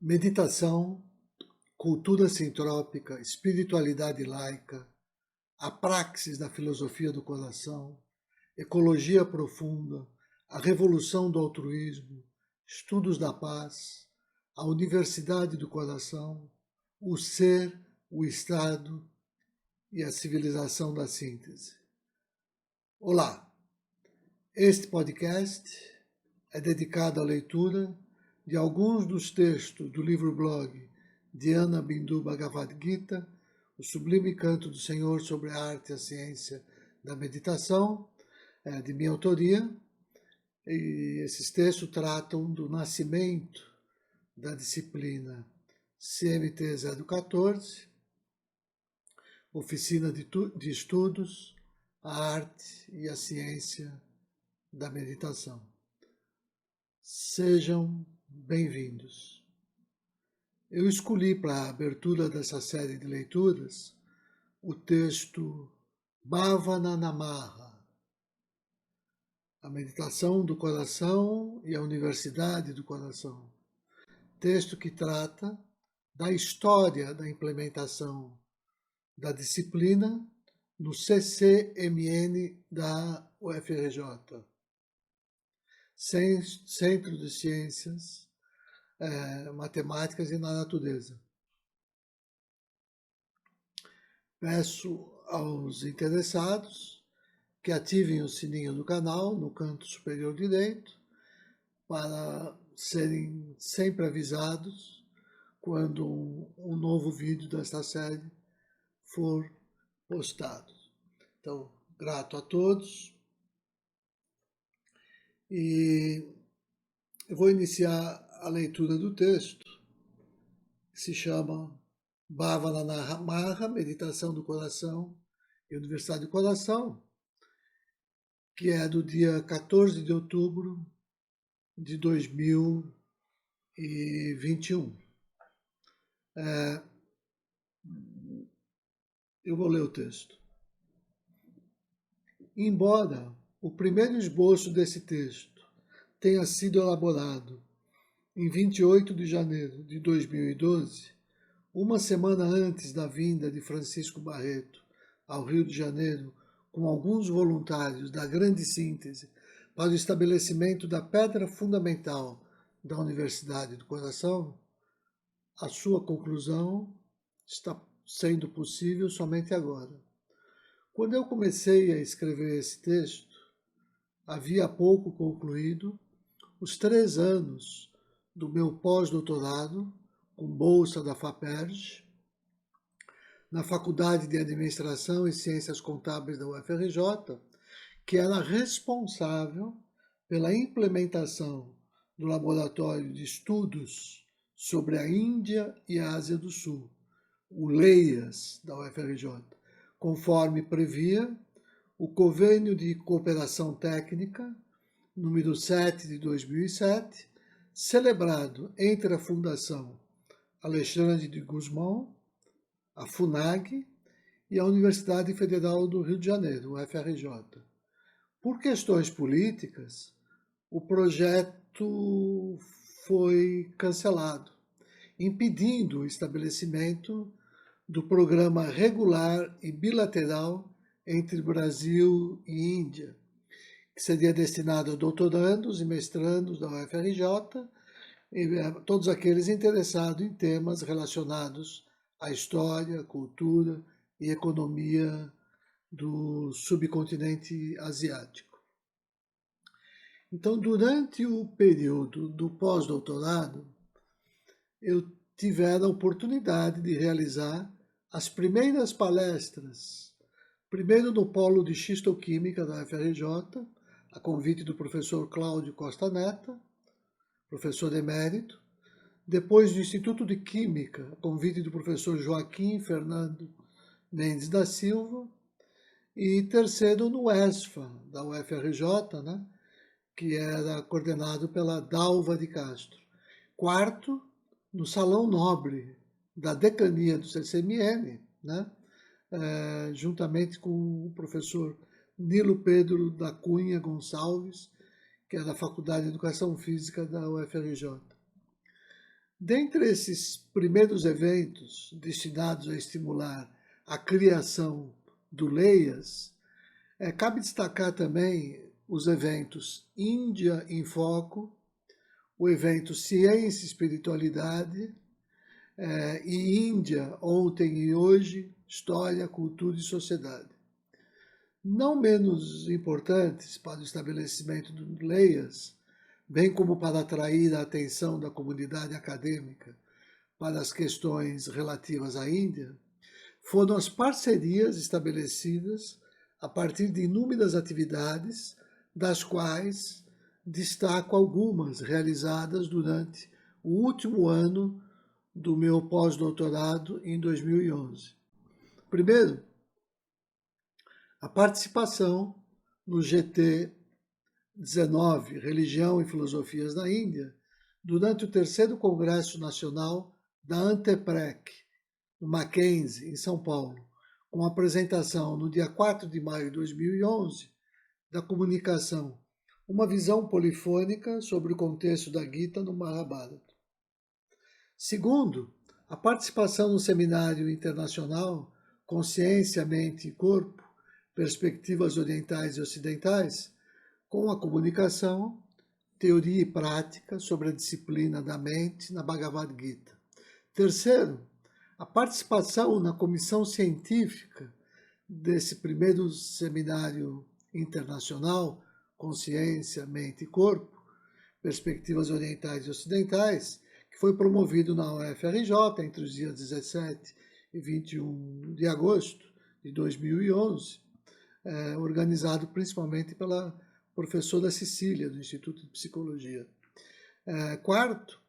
Meditação, cultura sintrópica, espiritualidade laica, a praxis da filosofia do coração, ecologia profunda, a revolução do altruísmo, estudos da paz, a universidade do coração, o ser, o estado e a civilização da síntese. Olá, este podcast é dedicado à leitura de alguns dos textos do livro-blog Dhyana Bindu Bhagavad Gita, o sublime canto do Senhor sobre a arte e a ciência da meditação, de minha autoria, e esses textos tratam do nascimento da disciplina CMT 014, Oficina de Estudos, a Arte e a Ciência da Meditação. Sejam bem-vindos. Eu escolhi para a abertura dessa série de leituras o texto Bhavana Namaha, a meditação do coração e a universidade do coração. Texto que trata da história da implementação da disciplina no CCMN da UFRJ, Centro de Ciências Matemáticas e na Natureza. Peço aos interessados que ativem o sininho do canal no canto superior direito para serem sempre avisados quando um novo vídeo desta série for postado. Então, grato a todos. E eu vou iniciar a leitura do texto, que se chama Bhavana Namaha, Meditação do Coração e Universidade do Coração, que é do dia 14 de outubro de 2021. Eu vou ler o texto. Embora o primeiro esboço desse texto tenha sido elaborado em 28 de janeiro de 2012, uma semana antes da vinda de Francisco Barreto ao Rio de Janeiro com alguns voluntários da Grande Síntese para o estabelecimento da pedra fundamental da Universidade do Coração, a sua conclusão está sendo possível somente agora. Quando eu comecei a escrever esse texto, havia há pouco concluído os 3 anos do meu pós-doutorado, com bolsa da FAPERJ, na Faculdade de Administração e Ciências Contábeis da UFRJ, que era responsável pela implementação do Laboratório de Estudos sobre a Índia e a Ásia do Sul, o LEIAS da UFRJ, conforme previa o Convênio de Cooperação Técnica, número 7 de 2007, celebrado entre a Fundação Alexandre de Gusmão, a FUNAG, e a Universidade Federal do Rio de Janeiro, UFRJ. Por questões políticas, o projeto foi cancelado, impedindo o estabelecimento do programa regular e bilateral entre Brasil e Índia, que seria destinado a doutorandos e mestrandos da UFRJ e a todos aqueles interessados em temas relacionados à história, cultura e economia do subcontinente asiático. Então, durante o período do pós-doutorado, eu tive a oportunidade de realizar as primeiras palestras, primeiro no Polo de Xistoquímica da UFRJ, a convite do professor Cláudio Costa Neta, professor emérito, depois no Instituto de Química, a convite do professor Joaquim Fernando Mendes da Silva, e terceiro no ESFA, da UFRJ, que era coordenado pela Dalva de Castro. Quarto, no Salão Nobre da Decania do CCMN, juntamente com o professor Nilo Pedro da Cunha Gonçalves, que é da Faculdade de Educação Física da UFRJ. Dentre esses primeiros eventos destinados a estimular a criação do Leias, cabe destacar também os eventos Índia em Foco, o evento Ciência e Espiritualidade, e Índia, Ontem e Hoje, História, Cultura e Sociedade. Não menos importantes para o estabelecimento do Leias, bem como para atrair a atenção da comunidade acadêmica para as questões relativas à Índia, foram as parcerias estabelecidas a partir de inúmeras atividades, das quais destaco algumas realizadas durante o último ano do meu pós-doutorado em 2011. Primeiro, a participação no GT19, Religião e Filosofias na Índia, durante o terceiro Congresso Nacional da Anteprec, no Mackenzie, em São Paulo, com apresentação no dia 4 de maio de 2011 da comunicação Uma Visão Polifônica sobre o Contexto da Gita no Mahabharata. Segundo, a participação no seminário internacional Consciência, Mente e Corpo, Perspectivas Orientais e Ocidentais, com a comunicação, Teoria e Prática sobre a Disciplina da Mente na Bhagavad Gita. Terceiro, a participação na comissão científica desse primeiro seminário internacional, Consciência, Mente e Corpo, Perspectivas Orientais e Ocidentais, que foi promovido na UFRJ entre os dias 17 e 21 de agosto de 2011, organizado principalmente pela professora Cecília, do Instituto de Psicologia. Quarto,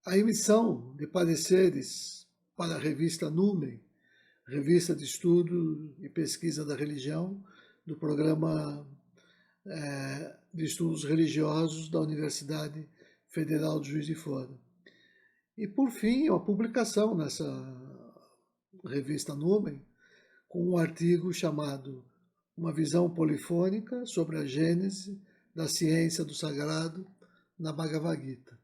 a emissão de pareceres para a revista Numen, Revista de Estudo e Pesquisa da Religião, do Programa de Estudos Religiosos da Universidade Federal de Juiz de Fora. E, por fim, a publicação nessa revista Numen, com um artigo chamado Uma Visão Polifônica sobre a Gênese da Ciência do Sagrado na Bhagavad Gita.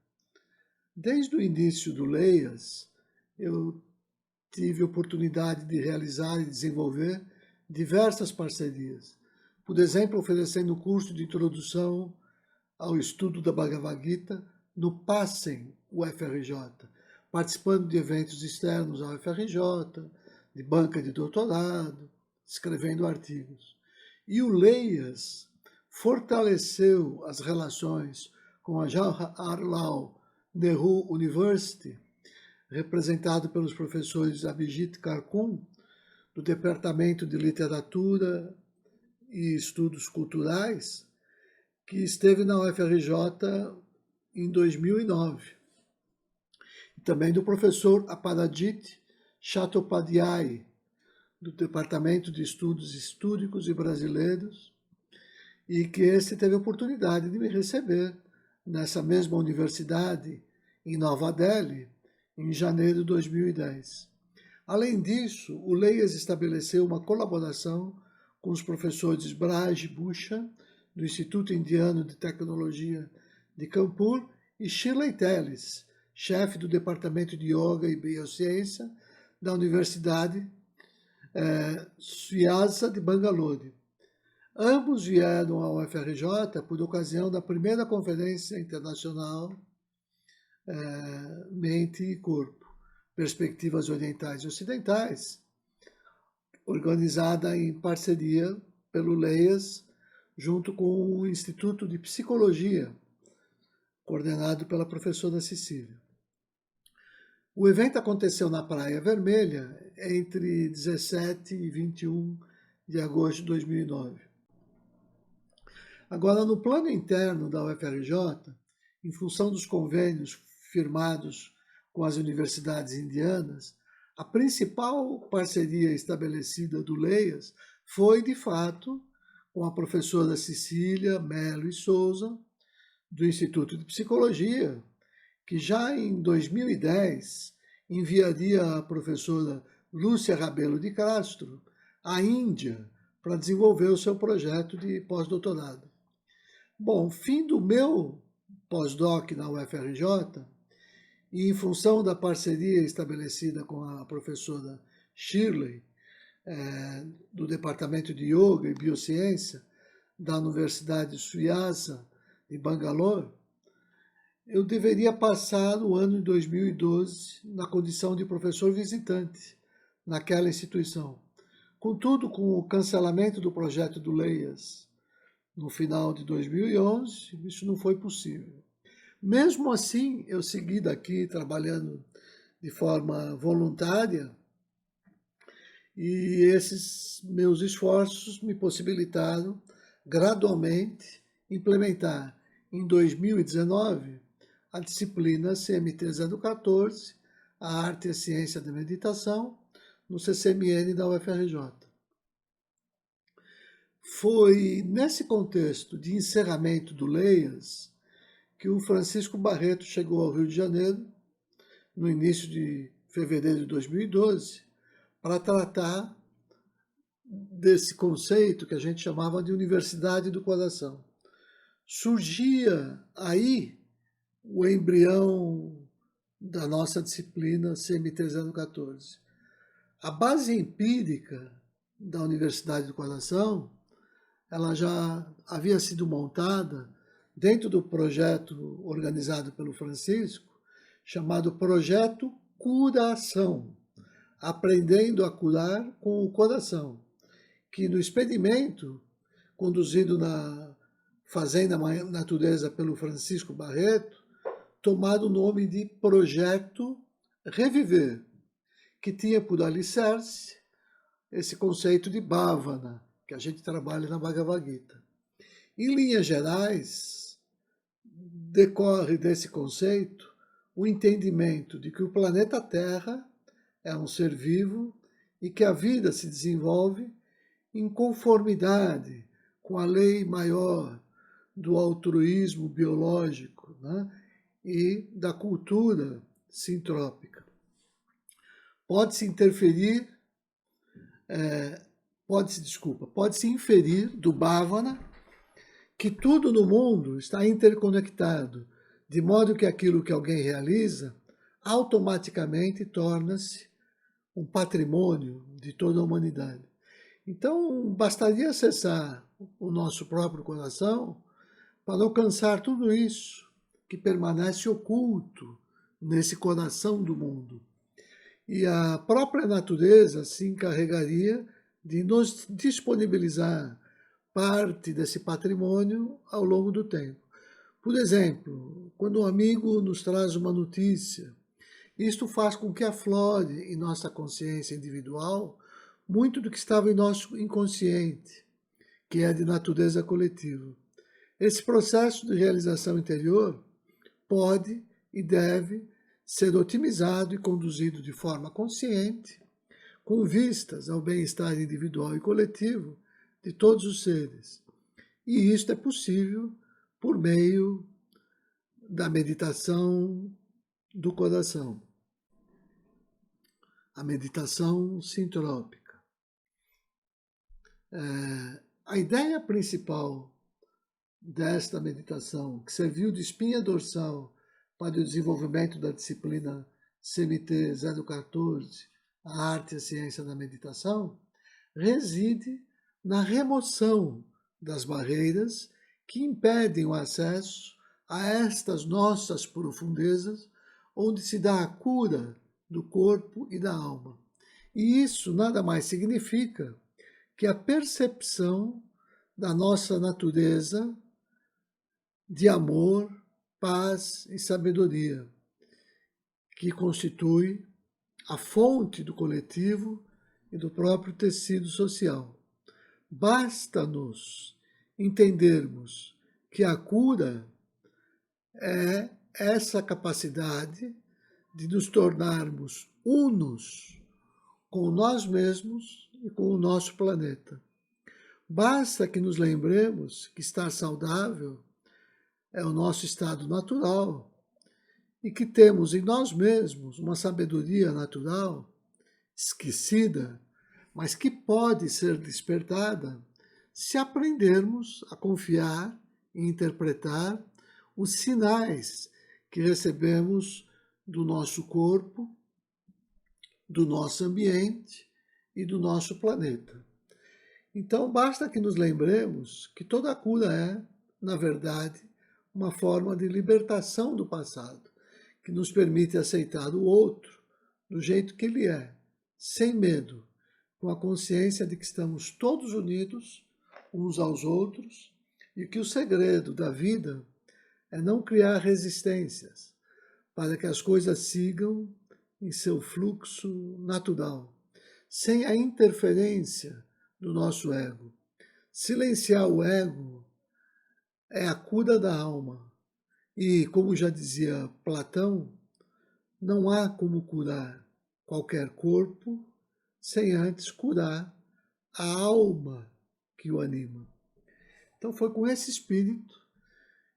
Desde o início do Leias, eu tive oportunidade de realizar e desenvolver diversas parcerias. Por exemplo, oferecendo o curso de introdução ao estudo da Bhagavad Gita no PASSEM UFRJ, participando de eventos externos à UFRJ, de banca de doutorado, escrevendo artigos. E o Leias fortaleceu as relações com a Jawaharlal Nehru University, representado pelos professores Abhijit Karkun, do Departamento de Literatura e Estudos Culturais, que esteve na UFRJ em 2009. E também do professor Aparajit Chattopadhyay, do Departamento de Estudos Históricos e Brasileiros, e que este teve a oportunidade de me receber nessa mesma universidade, em Nova Delhi, em janeiro de 2010. Além disso, o Leias estabeleceu uma colaboração com os professores Braj Bhushan, do Instituto Indiano de Tecnologia de Kanpur, e Shirley Telles, chefe do Departamento de Yoga e Biociência da Universidade Vyasa de Bangalore. Ambos vieram ao UFRJ por ocasião da primeira Conferência Internacional Mente e Corpo, Perspectivas Orientais e Ocidentais, organizada em parceria pelo Leias, junto com o Instituto de Psicologia, coordenado pela professora Cecília. O evento aconteceu na Praia Vermelha entre 17 e 21 de agosto de 2009. Agora, no plano interno da UFRJ, em função dos convênios firmados com as universidades indianas, a principal parceria estabelecida do Leias foi, de fato, com a professora Cecília Melo e Souza, do Instituto de Psicologia, que já em 2010 enviaria a professora Lúcia Rabelo de Castro à Índia para desenvolver o seu projeto de pós-doutorado. Bom, fim do meu pós-doc na UFRJ, e em função da parceria estabelecida com a professora Shirley, do Departamento de Yoga e Biociência da Universidade Suiasa de Bangalore, eu deveria passar o ano de 2012 na condição de professor visitante naquela instituição. Contudo, com o cancelamento do projeto do Leias no final de 2011, isso não foi possível. Mesmo assim, eu segui daqui trabalhando de forma voluntária e esses meus esforços me possibilitaram gradualmente implementar em 2019 a disciplina CMT 014, a Arte e a Ciência da Meditação, no CCMN da UFRJ. Foi nesse contexto de encerramento do Leias que o Francisco Barreto chegou ao Rio de Janeiro, no início de fevereiro de 2012, para tratar desse conceito que a gente chamava de Universidade do Coração. Surgia aí o embrião da nossa disciplina CMT 014. A base empírica da Universidade do Coração, ela já havia sido montada dentro do projeto organizado pelo Francisco, chamado Projeto Curação, aprendendo a curar com o coração, que no experimento conduzido na Fazenda Natureza pelo Francisco Barreto, tomado o nome de Projeto Reviver, que tinha por alicerce esse conceito de Bhavana, que a gente trabalha na Bhagavad Gita. Em linhas gerais, decorre desse conceito o entendimento de que o planeta Terra é um ser vivo e que a vida se desenvolve em conformidade com a lei maior do altruísmo biológico, né, e da cultura sintrópica. Pode-se inferir do Bhavana que tudo no mundo está interconectado, de modo que aquilo que alguém realiza automaticamente torna-se um patrimônio de toda a humanidade. Então, bastaria acessar o nosso próprio coração para alcançar tudo isso que permanece oculto nesse coração do mundo. E a própria natureza se encarregaria de nos disponibilizar parte desse patrimônio ao longo do tempo. Por exemplo, quando um amigo nos traz uma notícia, isto faz com que aflore em nossa consciência individual muito do que estava em nosso inconsciente, que é de natureza coletiva. Esse processo de realização interior pode e deve ser otimizado e conduzido de forma consciente, com vistas ao bem-estar individual e coletivo de todos os seres. E isto é possível por meio da meditação do coração, a meditação sintrópica. A ideia principal desta meditação, que serviu de espinha dorsal para o desenvolvimento da disciplina CMT 014, a Arte e a Ciência da Meditação, reside na remoção das barreiras que impedem o acesso a estas nossas profundezas, onde se dá a cura do corpo e da alma. E isso nada mais significa que a percepção da nossa natureza de amor, paz e sabedoria, que constitui a fonte do coletivo e do próprio tecido social. Basta-nos entendermos que a cura é essa capacidade de nos tornarmos unos com nós mesmos e com o nosso planeta. Basta que nos lembremos que estar saudável é o nosso estado natural e que temos em nós mesmos uma sabedoria natural esquecida, mas que pode ser despertada se aprendermos a confiar em interpretar os sinais que recebemos do nosso corpo, do nosso ambiente e do nosso planeta. Então, basta que nos lembremos que toda cura é, na verdade, uma forma de libertação do passado, que nos permite aceitar o outro do jeito que ele é, sem medo, com a consciência de que estamos todos unidos uns aos outros e que o segredo da vida é não criar resistências para que as coisas sigam em seu fluxo natural, sem a interferência do nosso ego. Silenciar o ego é a cura da alma. E, como já dizia Platão, não há como curar qualquer corpo sem antes curar a alma que o anima. Então foi com esse espírito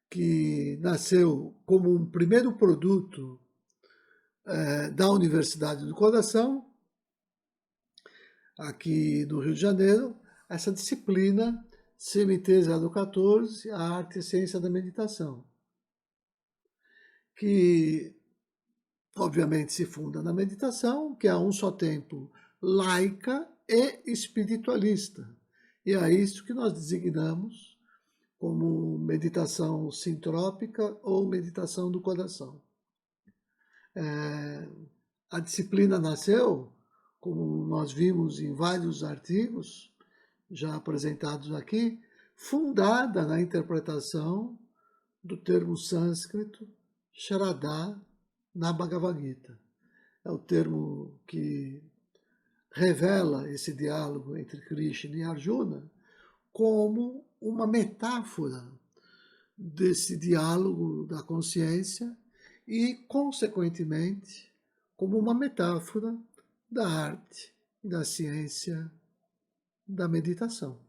que nasceu como um primeiro produto da Universidade do Coração, aqui no Rio de Janeiro, essa disciplina CMT 014, a arte e ciência da meditação, que obviamente se funda na meditação, que é a um só tempo laica e espiritualista. E é isso que nós designamos como meditação sintrópica ou meditação do coração. A disciplina nasceu, como nós vimos em vários artigos já apresentados aqui, fundada na interpretação do termo sânscrito Sharada na Bhagavad Gita. É o termo que revela esse diálogo entre Krishna e Arjuna como uma metáfora desse diálogo da consciência e, consequentemente, como uma metáfora da arte, da ciência, da meditação.